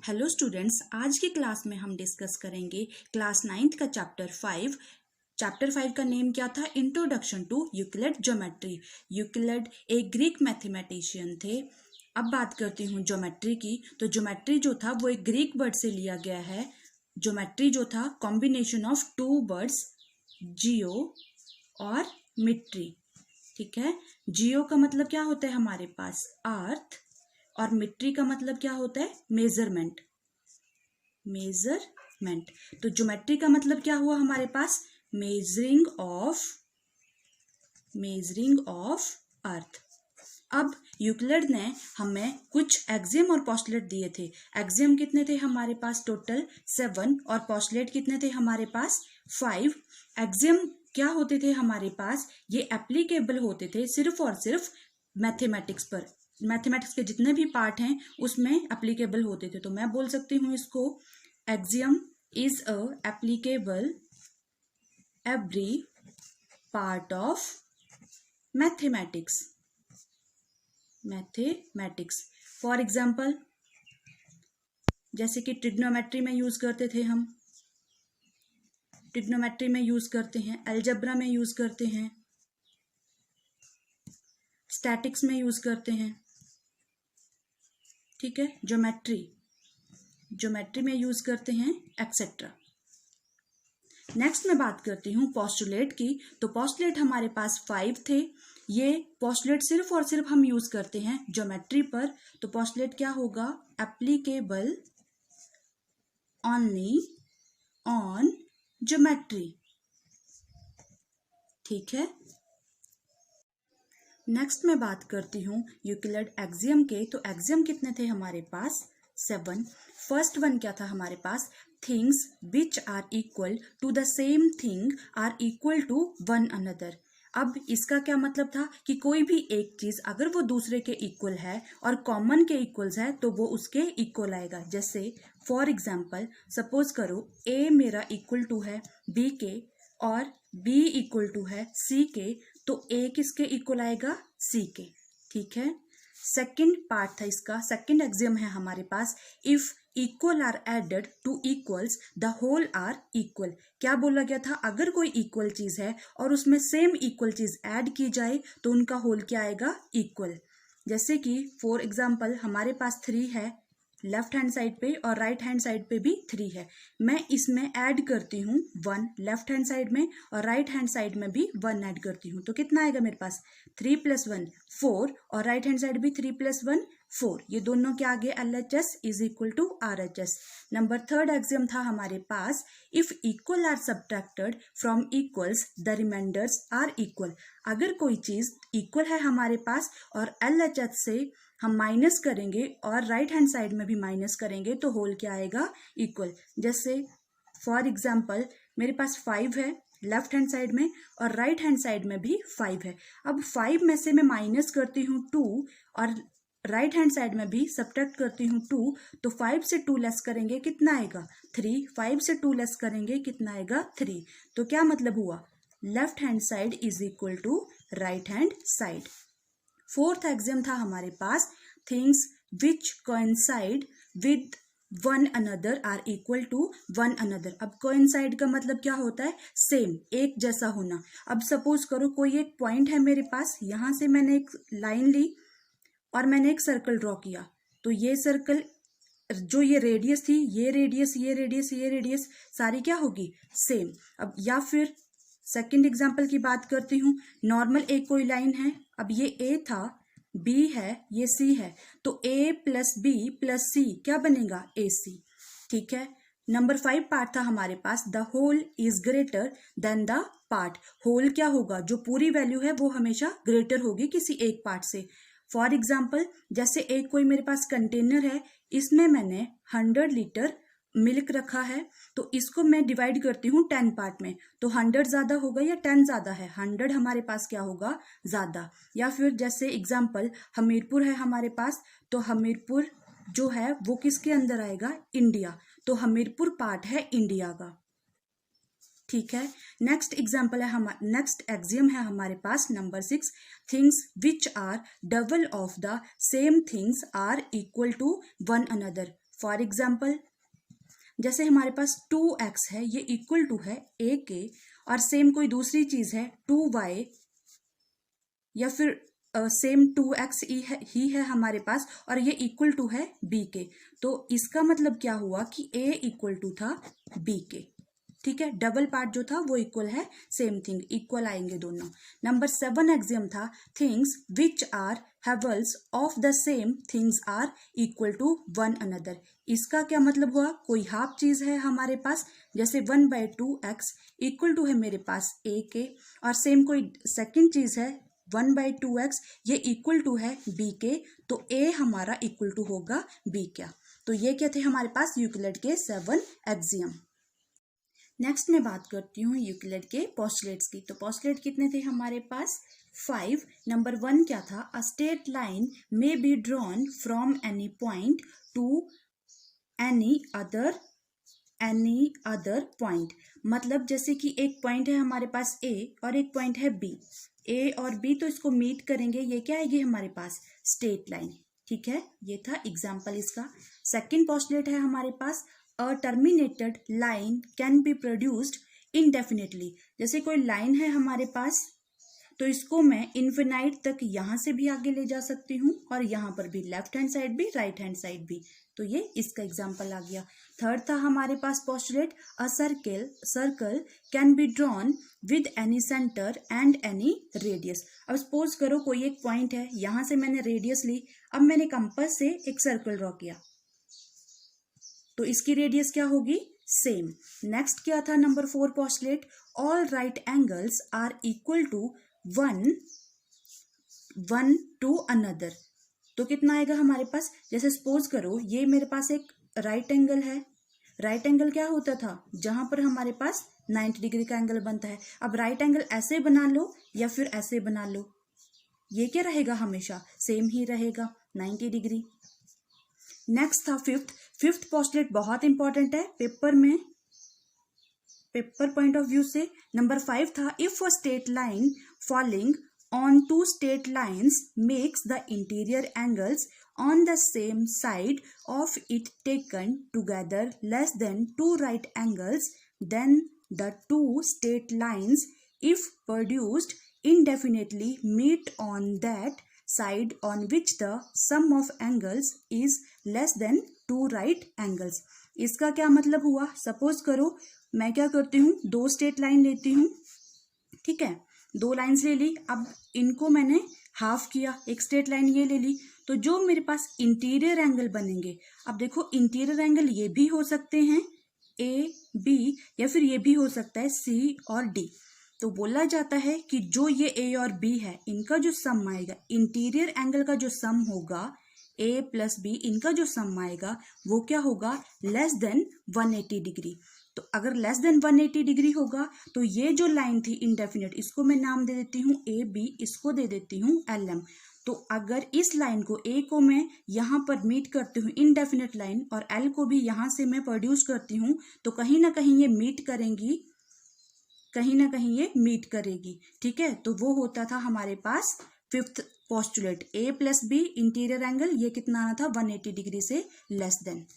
Hello students, आज की class में हम डिस्कस करेंगे क्लास 9th का चैप्टर 5 का नेम क्या था? Introduction to Euclid geometry. Euclid एक ग्रीक मैथमेटिशियन थे। अब बात करती हूँ ज्योमेट्री की। तो ज्योमेट्री जो था वो एक ग्रीक वर्ड से लिया गया है। ज्योमेट्री जो था कॉम्बिनेशन ऑफ टू वर्ड्स, जियो और मिट्री। ठीक है, जियो का मतलब क्या होता है हमारे पास? अर्थ। और मिट्री का मतलब क्या होता है? मेजरमेंट। तो ज्योमेट्री का मतलब क्या हुआ हमारे पास? Measuring of earth. अब यूक्लिड ने हमें कुछ एक्सियम और पोस्टुलेट दिए थे। एक्सियम कितने थे हमारे पास? टोटल 7। और पोस्टुलेट कितने थे हमारे पास? 5। एक्सियम क्या होते थे हमारे पास? ये एप्लीकेबल होते थे सिर्फ और सिर्फ मैथमेटिक्स पर। मैथमेटिक्स के जितने भी पार्ट हैं उसमें एप्लीकेबल होते थे। तो मैं बोल सकती हूँ इसको, axiom is a applicable every part of mathematics. For example, जैसे कि ट्रिग्नोमेट्री में यूज करते थे हम, ट्रिग्नोमेट्री में यूज करते हैं, अलजेब्रा में यूज करते हैं, स्टैटिक्स में यूज करते हैं। ठीक है, ज्योमेट्री में यूज करते हैं, एक्सेट्रा। नेक्स्ट मैं बात करती हूँ पोस्टुलेट की। तो पोस्टुलेट हमारे पास 5 थे। ये पोस्टुलेट सिर्फ और सिर्फ हम यूज करते हैं ज्योमेट्री पर। तो पोस्टुलेट क्या होगा? Applicable only on geometry. ठीक है, नेक्स्ट मैं बात करती हूँ यूक्लिड एक्सियम के। तो एक्सियम कितने थे हमारे पास? 7। फर्स्ट वन क्या था हमारे पास? Things which are equal to the same thing are equal to one another. अब इसका क्या मतलब था कि कोई भी एक चीज अगर वो दूसरे के इक्वल है और कॉमन के इक्वल्स है तो वो उसके इक्वल आएगा। जैसे फॉर एग्जाम्पल, सपोज करो ए मेरा इक्वल टू है बी के और बी इक्वल टू है सी के, तो ए किसके इक्वल आएगा? सी के। ठीक है, सेकंड पार्ट था इसका, सेकंड एक्सियम है हमारे पास, if equal are added to equals the whole are equal. क्या बोला गया था? अगर कोई इक्वल चीज है और उसमें सेम इक्वल चीज ऐड की जाए तो उनका होल क्या आएगा? इक्वल। जैसे कि फॉर एग्जाम्पल हमारे पास 3 है लेफ्ट हैंड साइड पे और राइट हैंड साइड पे भी 3 है। मैं इसमें ऐड करती हूँ 1 लेफ्ट हैंड साइड में और राइट हैंड साइड में भी 1 ऐड करती हूँ, तो कितना आएगा मेरे पास? 3 + 1 4 और राइट हैंड साइड भी 3 + 1 4। ये दोनों क्या आ गए? LHS is equal to RHS। Number third axiom था हमारे पास, if equal are subtracted from equals the remainders are equal. अगर कोई चीज इक्वल है हमारे पास और LHS से हम माइनस करेंगे और राइट हैंड साइड में भी माइनस करेंगे तो होल क्या आएगा? इक्वल। जैसे फॉर एग्जाम्पल मेरे पास 5 है लेफ्ट हैंड साइड में और राइट हैंड साइड में भी 5 है। अब 5 में से मैं माइनस करती हूँ 2 और राइट हैंड साइड में भी सब्ट्रैक्ट करती हूँ 2, तो 5 से 2 लेस करेंगे कितना आएगा? 3। 5 से 2 लेस करेंगे कितना आएगा? 3। तो क्या मतलब हुआ? Left hand side is equal to right hand side. Fourth axiom था हमारे पास, things which coincide with one another are equal to one another. अब कोइंसाइड का मतलब क्या होता है? सेम, एक जैसा होना। अब सपोज करो कोई एक पॉइंट है मेरे पास, यहां से मैंने एक लाइन ली और मैंने एक सर्कल ड्रॉ किया, तो ये सर्कल जो ये रेडियस थी, ये रेडियस सारी क्या होगी? सेम। अब या फिर सेकंड एग्जांपल की बात करती हूँ, नॉर्मल एक कोई लाइन है, अब ये ए था, बी है, ये सी है, तो ए प्लस बी प्लस सी क्या बनेगा? AC। ठीक है, नंबर 5 पार्ट था हमारे पास, the whole is greater than the part. Whole क्या होगा? जो पूरी वैल्यू है वो हमेशा ग्रेटर होगी किसी एक पार्ट से। फॉर एग्जाम्पल, जैसे एक कोई मेरे पास कंटेनर है, इसमें मैंने 100 लीटर मिल्क रखा है, तो इसको मैं डिवाइड करती हूँ 10 पार्ट में, तो 100 ज्यादा होगा या 10 ज्यादा है? 100 हमारे पास क्या होगा? ज्यादा। या फिर जैसे एग्जाम्पल हमीरपुर है हमारे पास, तो हमीरपुर जो है वो किसके अंदर आएगा? इंडिया। तो हमीरपुर पार्ट है इंडिया का। ठीक है, नेक्स्ट एग्जाम्पल है नेक्स्ट एक्सियम है हमारे पास number 6, things which are double of the same things are equal to one another. For example जैसे हमारे पास 2x है, ये इक्वल टू है a के, और सेम कोई दूसरी चीज है 2y, या फिर सेम 2x ही है हमारे पास और ये इक्वल टू है b के, तो इसका मतलब क्या हुआ कि a इक्वल टू था b के। ठीक है, डबल पार्ट जो था वो इक्वल है, सेम थिंग, इक्वल आएंगे दोनों। नंबर 7 एक्सियम था things which are halves of the same things are equal to one another. इसका क्या मतलब हुआ, कोई हाफ चीज है हमारे पास, जैसे 1/2x इक्वल टू है मेरे पास a के, और सेम कोई सेकंड चीज है 1/2x, ये इक्वल टू है b के, तो a हमारा इक्वल टू होगा b क्या। तो ये क्या थे हमारे पास यूक्लिड के 7 एक्सियम। नेक्स्ट मैं बात करती हूँ यूक्लिड के पोस्टुलेट्स की। तो पोस्टुलेट कितने थे हमारे पास, 5। नंबर 1 क्या था, a straight line may be drawn from any point two any other point. मतलब जैसे कि एक पॉइंट है हमारे पास A और एक पॉइंट है B, A और B तो इसको मीट करेंगे, ये क्या आएगी हमारे पास, स्ट्रेट लाइन। ठीक है, ये था एग्जाम्पल इसका। सेकंड पोस्टुलेट है हमारे पास, a terminated line can be produced indefinitely. जैसे कोई लाइन है हमारे पास, तो इसको मैं इन्फिनाइट तक यहाँ से भी आगे ले जा सकती हूँ और यहाँ पर भी, लेफ्ट हैंड साइड भी राइट हैंड साइड भी, तो ये इसका एग्जाम्पल आ गया। थर्ड था हमारे पास postulate, a circle can be drawn with any centre and any radius. अब सपोज करो कोई एक पॉइंट है, यहाँ से मैंने रेडियस ली, अब मैंने कंपास से एक सर्कल ड्रॉ किया, तो इसकी रेडियस क्या होगी, सेम। नेक्स्ट क्या था number 4 postulate, all right angles are equal to one to another. तो कितना आएगा हमारे पास, जैसे सपोज करो ये मेरे पास एक राइट एंगल है, राइट एंगल क्या होता था, जहां पर हमारे पास 90 डिग्री का एंगल बनता है। अब राइट एंगल ऐसे बना लो या फिर ऐसे बना लो, ये क्या रहेगा, हमेशा सेम ही रहेगा, 90 डिग्री। नेक्स्ट था फिफ्थ पोस्टुलेट, बहुत इंपॉर्टेंट है पेपर में, पेपर पॉइंट ऑफ व्यू से। नंबर 5 था, if a straight line falling on two straight lines makes the interior angles on the same side of it taken together less than 2 right angles, then the two straight lines, if produced indefinitely, meet on that side on which the sum of angles is less than 2 right angles। इसका क्या मतलब हुआ, suppose करो मैं क्या करती हूँ, 2 straight line लेती हूँ, ठीक है, 2 लाइन्स ले ली, अब इनको मैंने हाफ किया, एक स्ट्रेट लाइन ये ले ली, तो जो मेरे पास इंटीरियर एंगल बनेंगे, अब देखो इंटीरियर एंगल ये भी हो सकते हैं A B, या फिर ये भी हो सकता है C और D। तो बोला जाता है कि जो ये A और B है, इनका जो सम आएगा, इंटीरियर एंगल का जो सम होगा A प्लस B, इनका जो सम आएगा वो क्या होगा, लेस देन 180 डिग्री। तो अगर लेस देन 180 डिग्री होगा तो ये जो लाइन थी इनडेफिनेट, इसको मैं नाम दे देती हूँ ए बी, इसको दे देती हूँ LM। तो अगर इस लाइन को A को मैं यहाँ पर मीट करती हूँ इनडेफिनेट लाइन, और L को भी यहाँ से मैं प्रोड्यूस करती हूँ, तो कहीं ना कहीं ये मीट करेंगी, कहीं ना कहीं ये मीट करेगी। ठीक है, तो वो होता था हमारे पास 5th postulate, A plus B interior angle, ये कितना आना था, 180 डिग्री से लेस देन।